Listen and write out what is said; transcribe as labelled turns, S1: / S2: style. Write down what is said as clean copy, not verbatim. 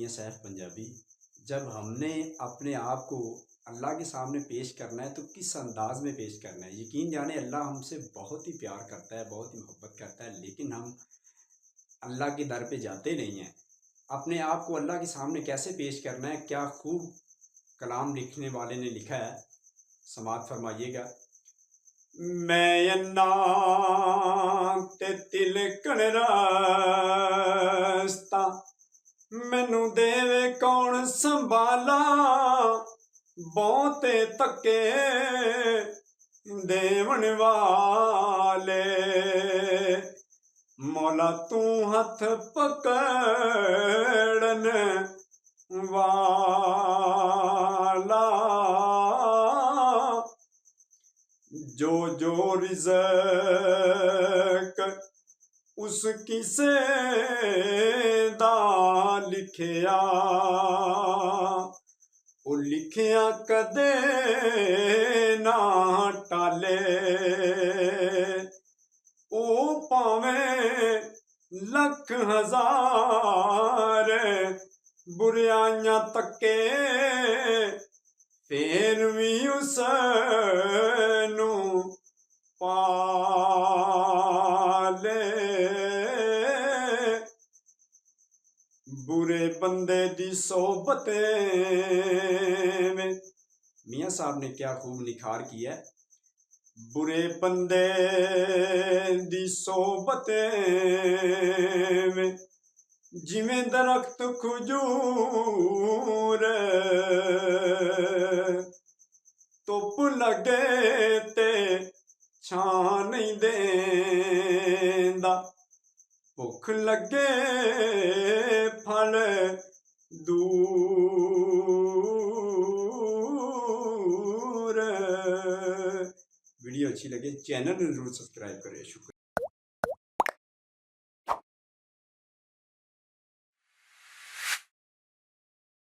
S1: मियां सैफ पंजाबी। जब हमने अपने आप को अल्लाह के सामने पेश करना है तो किस अंदाज में पेश करना है। यकीन जाने अल्लाह हमसे बहुत ही प्यार करता है, बहुत ही मोहब्बत करता है, लेकिन हम अल्लाह के दर पे जाते नहीं हैं। अपने आप को अल्लाह के सामने कैसे पेश करना है, क्या खूब कलाम लिखने वाले ने लिखा है, समात फरमाइएगा। मैं अन्ना ते तिलकण रास्ता, मैनू देवे कौन संभाला, बहुते तके देवन वाले, मौला तू हथ पकड़न वाला, जो जो रिज़्क़ उस किसे दा लिखिया, ओ लिखिया कदे ना टाले, ओ भावें लख हजार बुराइयां तके, फिर भी उसनू पाले। बुरे बंदे दी सोबतें में, मियाँ साहब ने क्या खूब निखार किया है। बुरे बंदे दी सोबतें में जिमें दरख्त खजूर, धुप लगे ते छां नहीं देंदा, भुख लगे फल दूर। वीडियो अच्छी लगे चैनल जरूर सब्सक्राइब करें। शुक्रिया।